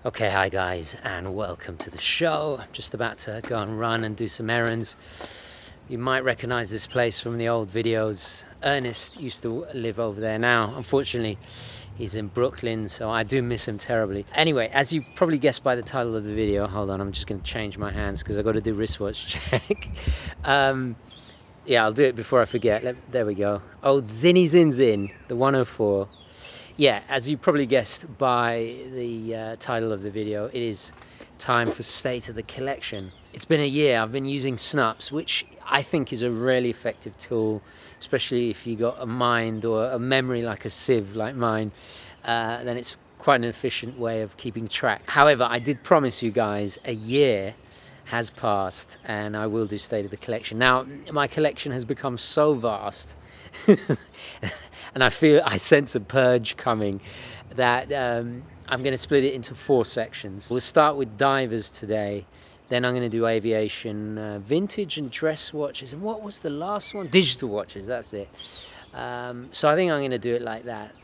Okay, hi guys, and welcome to the show. I'm just about to go and run and do some errands. You might recognize this place from the old videos. Ernest used to live over there now. Unfortunately, he's in Brooklyn, so I do miss him terribly. Anyway, as you probably guessed by the title of the video, hold on, I'm just going to change my hands because I've got to do wristwatch check. Yeah, I'll do it before I forget. There we go. Old Zinny Zin Zin, the 104. Yeah, as you probably guessed by the title of the video, it is time for State of the Collection. It's been a year. I've been using snups, which I think is a really effective tool, especially if you got a mind or a memory like a sieve like mine, then it's quite an efficient way of keeping track. However, I did promise you guys a year has passed and I will do State of the Collection. Now, my collection has become so vast and I sense a purge coming that I'm going to split it into 4 sections. We'll start with divers today, then I'm going to do aviation, vintage and dress watches, and what was the last one? Digital watches, that's it. So I think I'm going to do it like that.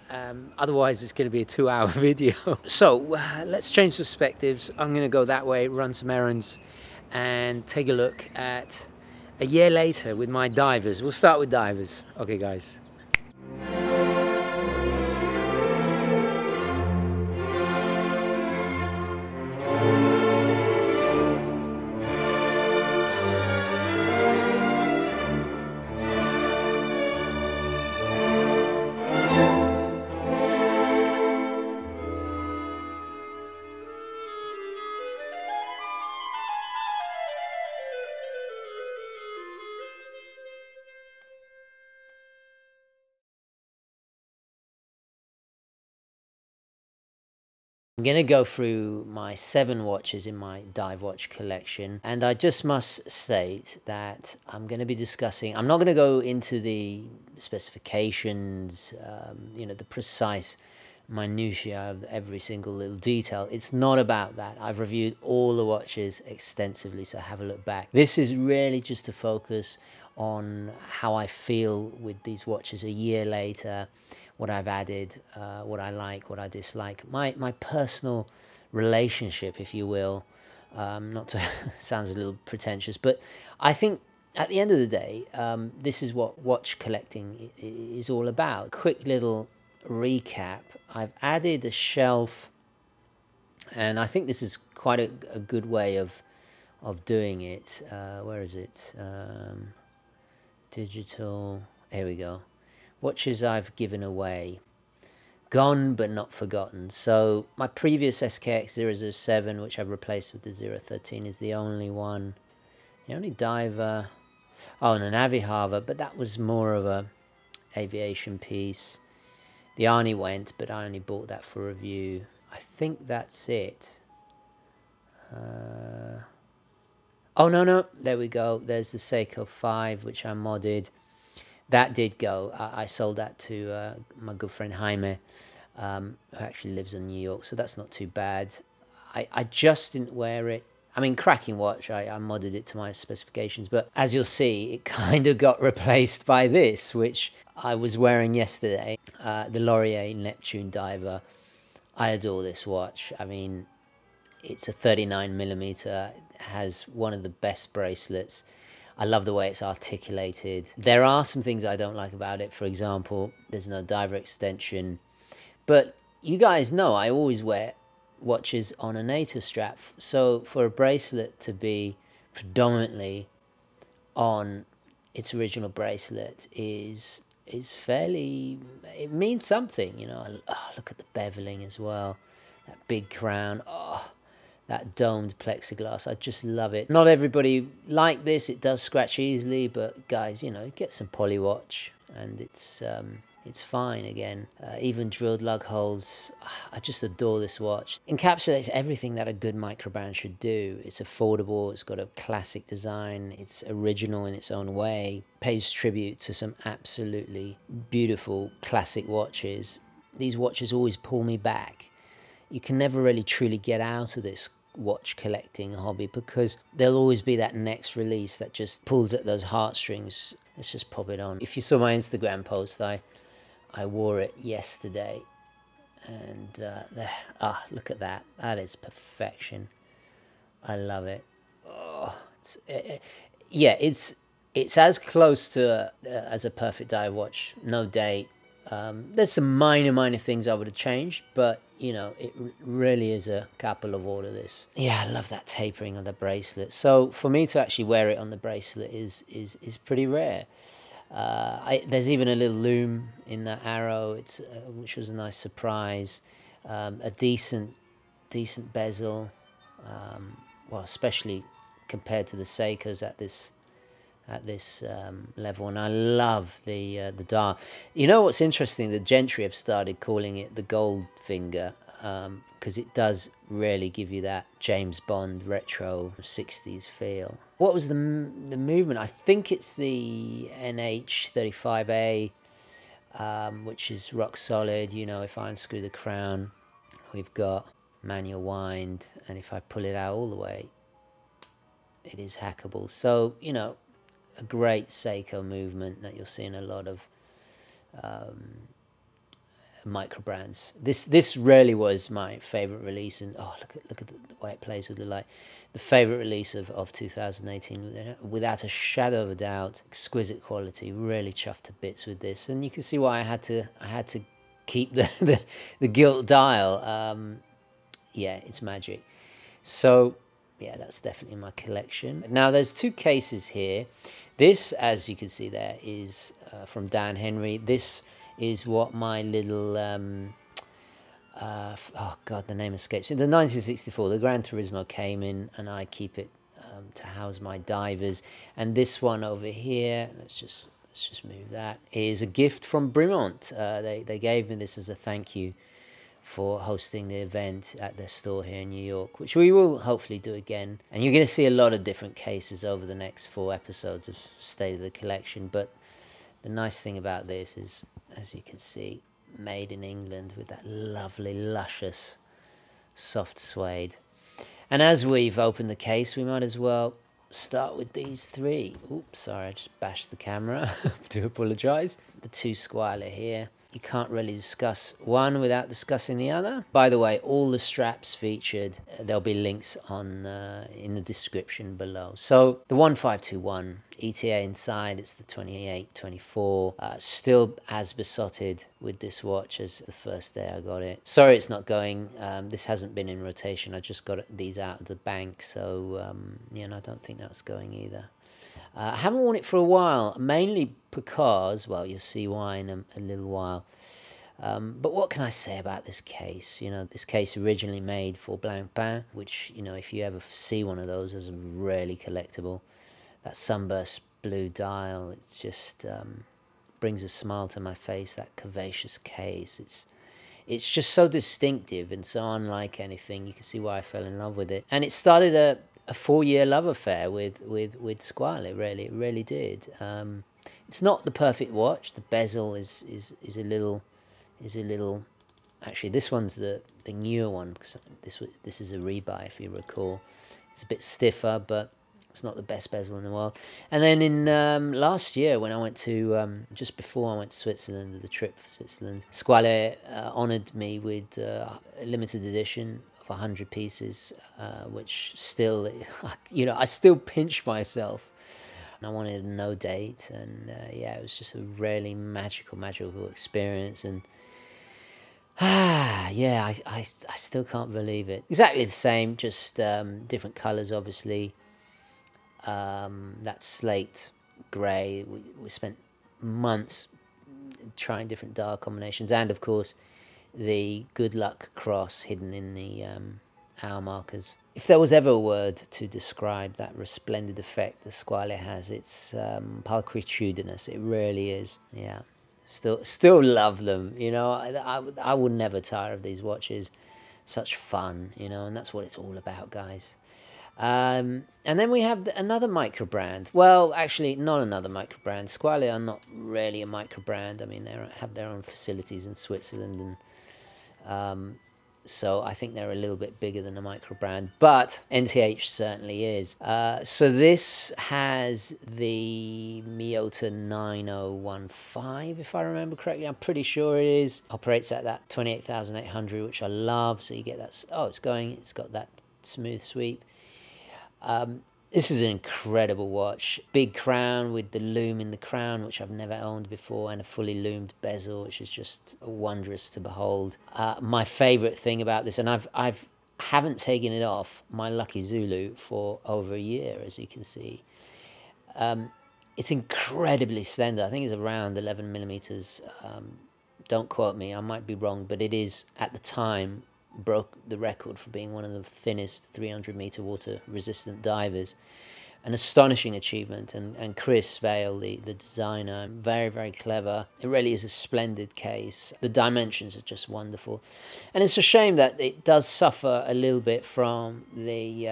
Otherwise it's going to be a 2-hour video. So let's change perspectives. I'm going to go that way, run some errands, and take a look at a year later with my divers. We'll start with divers. Okay, guys. I'm going to go through my 7 watches in my dive watch collection, and I just must state that I'm going to be discussing, I'm not going to go into the specifications, you know, the precise minutiae of every single little detail. It's not about that. I've reviewed all the watches extensively, so have a look back. This is really just to focus on how I feel with these watches a year later, what I've added, what I like, what I dislike, my personal relationship, if you will. Not to sounds a little pretentious, but I think at the end of the day, this is what watch collecting is all about. Quick little recap. I've added a shelf, and I think this is quite a good way of doing it. Where is it? Digital, here we go. Watches I've given away, gone but not forgotten. So my previous SKX 007, which I've replaced with the 013, is the only one, the only diver. Oh, and an Aviharva, but that was more of a aviation piece. The Arnie went, but I only bought that for review. I think that's it. Oh, no, there we go. There's the Seiko 5, which I modded. That did go. I sold that to my good friend Jaime, who actually lives in New York, so that's not too bad. I just didn't wear it. I mean, cracking watch. I modded it to my specifications, but as you'll see, it kind of got replaced by this, which I was wearing yesterday, the Delorean Neptune diver. I adore this watch. I mean, it's a 39mm, has one of the best bracelets. I love the way it's articulated. There are some things I don't like about it. For example, there's no diver extension. But you guys know I always wear watches on a NATO strap. So for a bracelet to be predominantly on its original bracelet is fairly, it means something, you know. Oh, look at the beveling as well. That big crown. Oh, that domed plexiglass, I just love it. Not everybody like this, it does scratch easily, but guys, you know, get some polywatch and it's fine again. Even drilled lug holes, I just adore this watch. Encapsulates everything that a good microbrand should do. It's affordable, it's got a classic design, it's original in its own way, pays tribute to some absolutely beautiful classic watches. These watches always pull me back. You can never really truly get out of this watch collecting hobby because there'll always be that next release that just pulls at those heartstrings. Let's just pop it on. If you saw my Instagram post, I wore it yesterday And look at that. That is perfection. I love it. Oh, yeah, it's as close to as a perfect dive watch. No date. There's some minor things I would have changed, but you know, it really is a capital of order, this. Yeah, I love that tapering of the bracelet. So for me to actually wear it on the bracelet is pretty rare. There's even a little loom in that arrow, which was a nice surprise. A decent bezel, well, especially compared to the Seikos at this level, and I love the dial. You know what's interesting? The Gentry have started calling it the gold finger, because it does really give you that James Bond retro 60s feel. What was the movement? I think it's the NH 35A, which is rock solid. You know, if I unscrew the crown, we've got manual wind, and if I pull it out all the way, it is hackable. So, you know, a great Seiko movement that you'll see in a lot of micro brands. This really was my favorite release, and oh, look at the way it plays with the light. The favorite release of 2018, without a shadow of a doubt. Exquisite quality, really chuffed to bits with this, and you can see why I had to keep the gilt dial. Yeah, it's magic. So yeah, that's definitely in my collection. Now there's two cases here. This, as you can see there, is from Dan Henry. This is what my little, oh God, the name escapes me. The 1964, the Gran Turismo came in, and I keep it to house my divers. And this one over here, let's just move that, is a gift from Brimont. They gave me this as a thank you for hosting the event at their store here in New York, which we will hopefully do again. And you're going to see a lot of different cases over the next 4 episodes of State of the Collection. But the nice thing about this is, as you can see, made in England with that lovely, luscious, soft suede. And as we've opened the case, we might as well start with these 3. Oops, sorry, I just bashed the camera. I do apologise. The 2 Squale here. You can't really discuss one without discussing the other. By the way, all the straps featured, there'll be links on in the description below. So the 1521 ETA inside, it's the 2824. Still as besotted with this watch as the first day I got it. Sorry it's not going. This hasn't been in rotation. I just got these out of the bank, so you know, I don't think that's going either. I haven't worn it for a while, mainly because, well, you'll see why in a little while. But what can I say about this case? You know, this case originally made for Blancpain, which, you know, if you ever see one of those, is really collectible. That sunburst blue dial, it just brings a smile to my face, that curvaceous case. It's just so distinctive and so unlike anything. You can see why I fell in love with it. And it started a 4-year love affair with Squale. It really did. It's not the perfect watch. The bezel is a little. Actually, this one's the newer one, because this is a rebuy, if you recall. It's a bit stiffer, but it's not the best bezel in the world. And then in last year, when I went to just before I went to Switzerland, the trip for Switzerland, Squale honoured me with a limited edition. 100 pieces, which still, you know, I still pinch myself. And I wanted a no date, and yeah, it was just a really magical experience. And yeah, I still can't believe it. Exactly the same, just different colours, obviously. That slate grey. We spent months trying different dial combinations, and of course the good luck cross hidden in the hour markers. If there was ever a word to describe that resplendent effect the Squale has, it's pulchritudinous. It really is. Yeah, still love them. You know, I would never tire of these watches. Such fun, you know, and that's what it's all about, guys. And then we have another micro brand. Well, actually, not another micro brand. Squale are not really a micro brand. I mean, they have their own facilities in Switzerland, and So I think they're a little bit bigger than a micro brand, but NTH certainly is. So this has the Miyota 9015, if I remember correctly. I'm pretty sure it is. Operates at that 28,800, which I love. So you get that. Oh, it's got that smooth sweep. This is an incredible watch. Big crown with the loom in the crown, which I've never owned before, and a fully loomed bezel, which is just wondrous to behold. My favorite thing about this, and I haven't taken it off my Lucky Zulu for over a year, as you can see. It's incredibly slender. I think it's around 11 millimeters. Don't quote me, I might be wrong, but it is, at the time, broke the record for being one of the thinnest 300-meter water-resistant divers. An astonishing achievement, and Chris Vale, the designer, very, very clever. It really is a splendid case. The dimensions are just wonderful. And it's a shame that it does suffer a little bit from the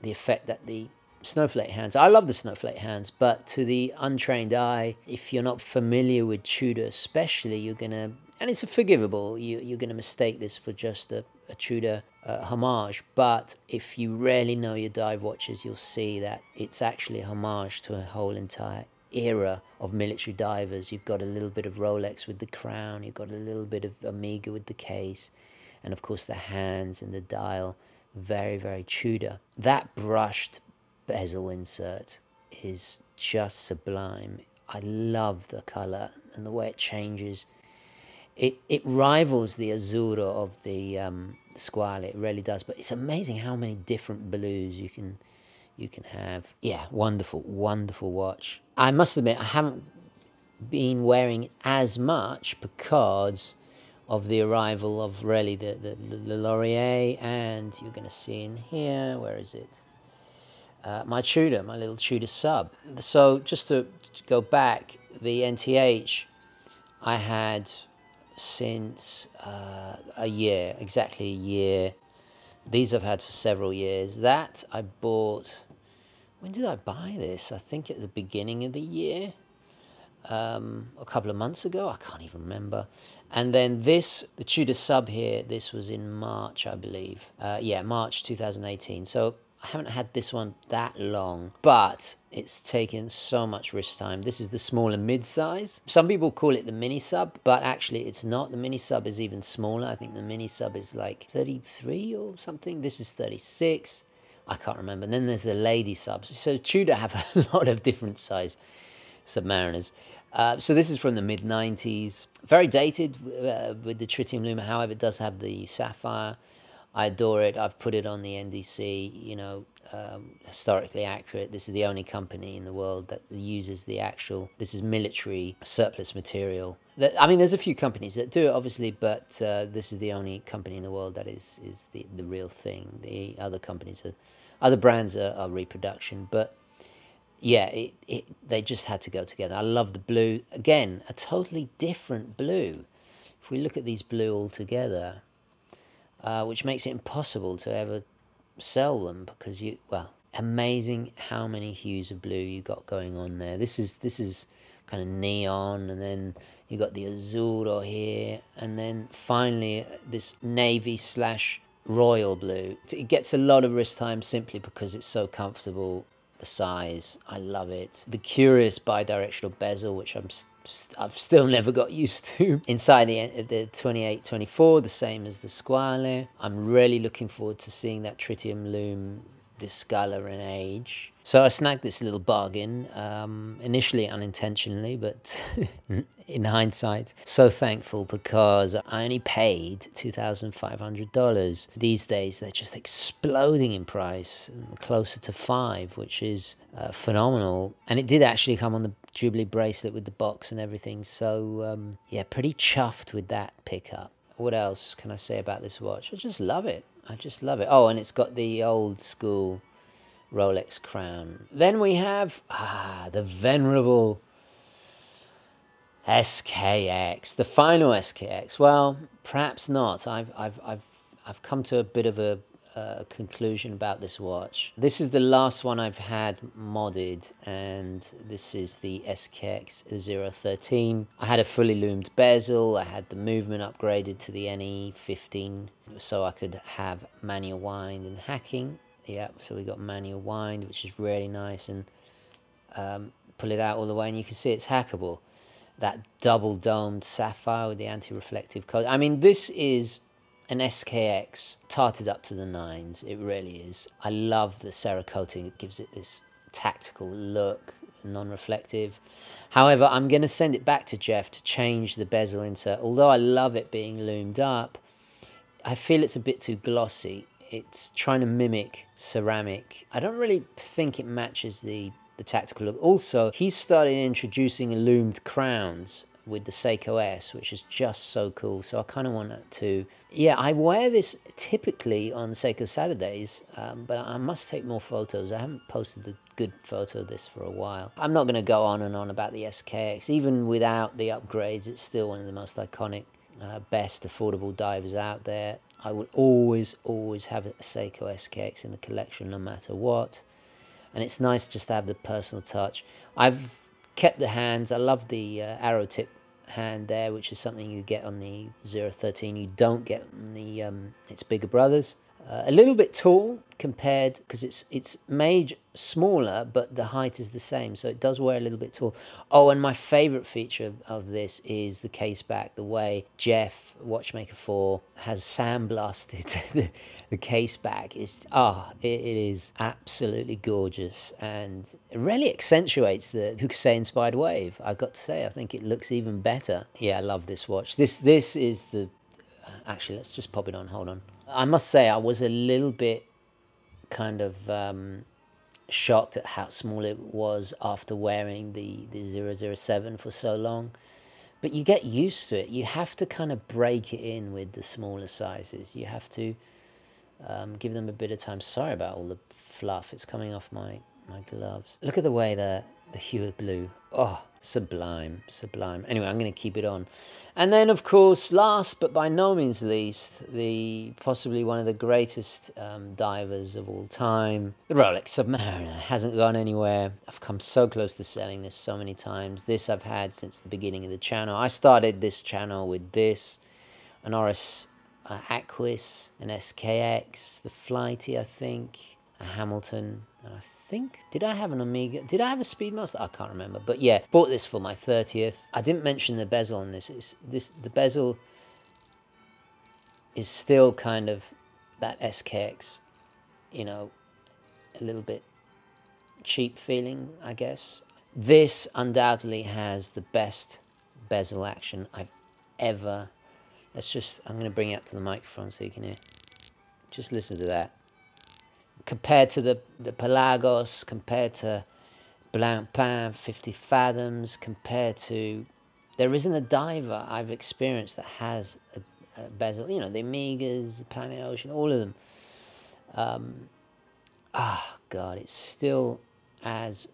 effect that the snowflake hands. I love the snowflake hands, but to the untrained eye, if you're not familiar with Tudor especially, you're going to, and it's forgivable, you're going to mistake this for just a Tudor homage. But if you really know your dive watches, you'll see that it's actually a homage to a whole entire era of military divers. You've got a little bit of Rolex with the crown, you've got a little bit of Omega with the case, and of course the hands and the dial, very, very Tudor. That brushed bezel insert is just sublime. I love the color and the way it changes. It rivals the Azzurro of the Squale, it really does. But it's amazing how many different blues you can have. Yeah, wonderful, wonderful watch. I must admit, I haven't been wearing it as much because of the arrival of really the Delorean, and you're going to see in here, where is it? My Tudor, my little Tudor sub. So just to go back, the NTH I had since a year, exactly a year. These I've had for several years. That I bought, when did I buy this? I think at the beginning of the year, a couple of months ago, I can't even remember. And then this, the Tudor sub here, this was in March, I believe. Yeah, March 2018. So I haven't had this one that long, but it's taken so much wrist time. This is the smaller mid-size. Some people call it the mini sub, but actually it's not. The mini sub is even smaller. I think the mini sub is like 33 or something. This is 36. I can't remember. And then there's the lady subs. So Tudor have a lot of different size submariners. So this is from the mid-90s. Very dated with the tritium lumen. However, it does have the sapphire. I adore it. I've put it on the NDC, you know, historically accurate. This is the only company in the world that uses the actual, this is military surplus material. I mean, there's a few companies that do it, obviously, but this is the only company in the world that is the real thing. The other companies, other brands are reproduction, but yeah, they just had to go together. I love the blue. Again, a totally different blue. If we look at these blue all together, which makes it impossible to ever sell them because well, amazing how many hues of blue you got going on there. This is kind of neon, and then you got the Azzurro here, and then finally this navy / royal blue. It gets a lot of wrist time simply because it's so comfortable. The size, I love it. The curious bidirectional bezel, which I've still never got used to. Inside the 2824, the same as the Squale. I'm really looking forward to seeing that tritium lume discolor and age. So I snagged this little bargain, initially unintentionally, but in hindsight, so thankful because I only paid $2,500. These days, they're just exploding in price, closer to $5,000, which is phenomenal. And it did actually come on the Jubilee bracelet with the box and everything. So yeah, pretty chuffed with that pickup. What else can I say about this watch? I just love it. I just love it. Oh, and it's got the old school Rolex crown. Then we have the Venerable Skx, the final Skx. Well, perhaps not. I've come to a bit of a conclusion about this watch. This is the last one I've had modded, and this is the SKX 013. I had a fully loomed bezel. I had the movement upgraded to the NE15 so I could have manual wind and hacking. Yeah, so we got manual wind, which is really nice, and pull it out all the way and you can see it's hackable. That double domed sapphire with the anti-reflective coat. I mean, this is an SKX tarted up to the nines. It really is. I love the Cerakoting. It gives it this tactical look, non-reflective. However, I'm going to send it back to Jeff to change the bezel insert. Although I love it being loomed up, I feel it's a bit too glossy. It's trying to mimic ceramic. I don't really think it matches the tactical look. Also, he's started introducing loomed crowns with the Seiko S, which is just so cool. So I kind of want that too. Yeah, I wear this typically on Seiko Saturdays, but I must take more photos. I haven't posted a good photo of this for a while. I'm not going to go on and on about the SKX. Even without the upgrades, it's still one of the most iconic, best affordable divers out there. I will always have a Seiko SKX in the collection no matter what. And it's nice just to have the personal touch. I've kept the hands. I love the arrow tip hand there, which is something you get on the 013. You don't get on the its bigger brothers. A little bit tall compared, because it's made smaller, but the height is the same, so it does wear a little bit tall. Oh, and my favorite feature of this is the case back. The way Jeff, Watchmaker 4, has sandblasted the case back is, it is absolutely gorgeous, and it really accentuates the Hokusai inspired wave. I've got to say, I think it looks even better. Yeah, I love this watch. This is the, actually, let's just pop it on, hold on. I must say I was a little bit kind of shocked at how small it was after wearing the 007 for so long. But you get used to it. You have to kind of break it in with the smaller sizes. You have to give them a bit of time. Sorry about all the fluff. It's coming off my gloves. Look at the way the hue of blue. Oh, sublime, sublime. Anyway, I'm going to keep it on. And then, of course, last but by no means least, possibly one of the greatest divers of all time, the Rolex Submariner. Hasn't gone anywhere. I've come so close to selling this so many times. This I've had since the beginning of the channel. I started this channel with this, an Oris Aquis, an SKX, the Flighty, I think, a Hamilton, and I think, did I have an Omega? Did I have a Speedmaster? I can't remember. But yeah, bought this for my 30th. I didn't mention the bezel on this. The bezel is still kind of that SKX, you know, a little bit cheap feeling, I guess. This undoubtedly has the best bezel action I've ever. I'm going to bring it up to the microphone so you can hear. Just listen to that. Compared to the Pelagos, compared to Blancpain 50 Fathoms, compared to... There isn't a diver I've experienced that has a bezel. You know, the Amigas, the Planet Ocean, all of them. God, it's still as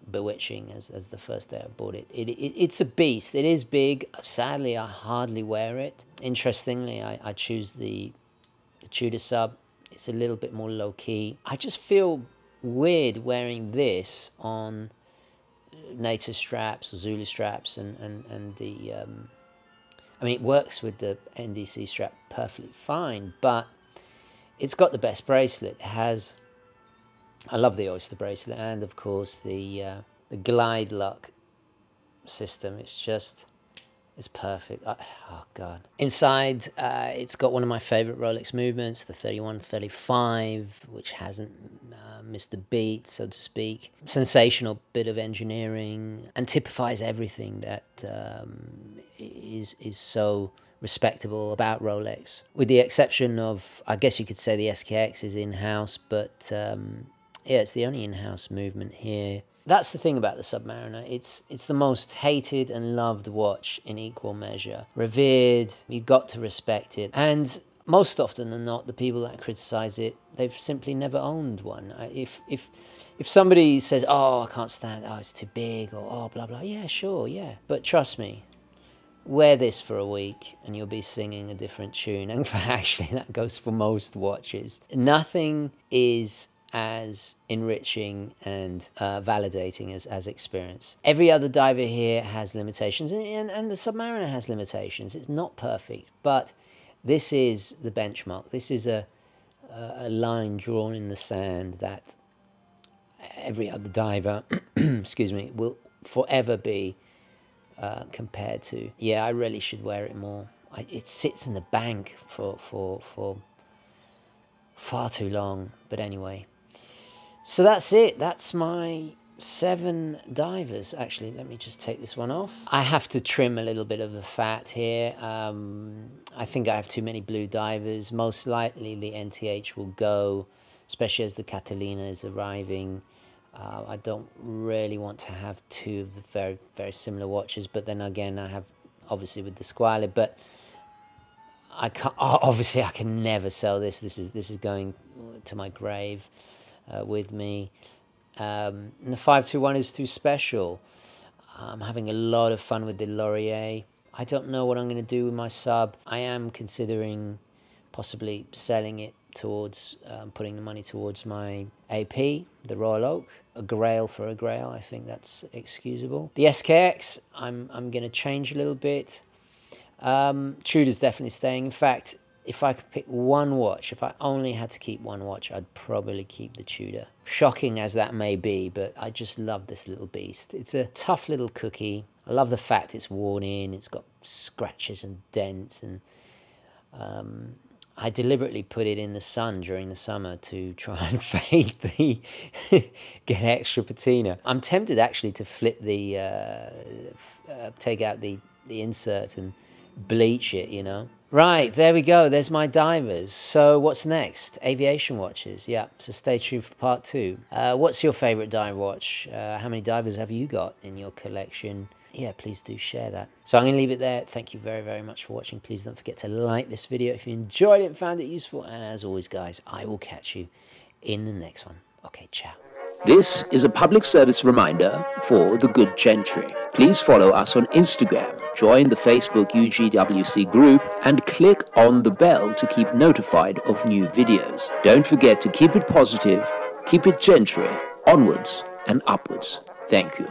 bewitching as the first day I bought it. It's a beast. It is big. Sadly, I hardly wear it. Interestingly, I choose the Tudor sub. It's a little bit more low-key. I just feel weird wearing this on NATO straps or Zulu straps, and the... I mean, it works with the NDC strap perfectly fine, but it's got the best bracelet. It has... I love the Oyster bracelet, and of course the glide lock system. It's perfect. Oh God. Inside, it's got one of my favorite Rolex movements, the 3135, which hasn't missed a beat, so to speak. Sensational bit of engineering, and typifies everything that is so respectable about Rolex. With the exception of, I guess you could say the SKX is in-house, but yeah, it's the only in-house movement here. That's the thing about the Submariner. It's the most hated and loved watch in equal measure. Revered, you've got to respect it. And most often than not, the people that criticize it, they've simply never owned one. If somebody says, oh, I can't stand it, oh, it's too big, or oh, blah, blah, yeah, sure, yeah. But trust me, wear this for a week and you'll be singing a different tune. And actually that goes for most watches. Nothing is as enriching and validating as experience. Every other diver here has limitations, and the Submariner has limitations. It's not perfect, but this is the benchmark. This is a line drawn in the sand that every other diver excuse me, will forever be compared to. Yeah, I really should wear it more. It sits in the bank for far too long, but anyway. So that's it. That's my 7 divers. Actually, let me just take this one off. I have to trim a little bit of the fat here. I think I have too many blue divers. Most likely the NTH will go, especially as the Catalina is arriving. I don't really want to have 2 of the very, very similar watches, but then again, I have obviously with the Squale, but I can't, obviously I can never sell this. This is going to my grave with me. And the 521 is too special. I'm having a lot of fun with the Delorean. I don't know what I'm going to do with my sub. I am considering possibly selling it towards putting the money towards my AP, the Royal Oak. A grail for a grail, I think that's excusable. The SKX, I'm going to change a little bit. Tudor's definitely staying. In fact, if I could pick one watch, if I only had to keep one watch, I'd probably keep the Tudor. Shocking as that may be, but I just love this little beast. It's a tough little cookie. I love the fact it's worn in, it's got scratches and dents, and I deliberately put it in the sun during the summer to try and fade the, get extra patina. I'm tempted actually to flip the, take out the insert and bleach it, you know. Right, there we go. There's my divers. So what's next? Aviation watches. Yeah, so stay tuned for part 2. What's your favorite dive watch? How many divers have you got in your collection? Yeah, please do share that. So I'm going to leave it there. Thank you very, very much for watching. Please don't forget to like this video if you enjoyed it and found it useful. And as always, guys, I will catch you in the next one. Okay, ciao. This is a public service reminder for the good Gentry. Please follow us on Instagram, join the Facebook UGWC group, and click on the bell to keep notified of new videos. Don't forget to keep it positive, keep it Gentry, onwards and upwards. Thank you.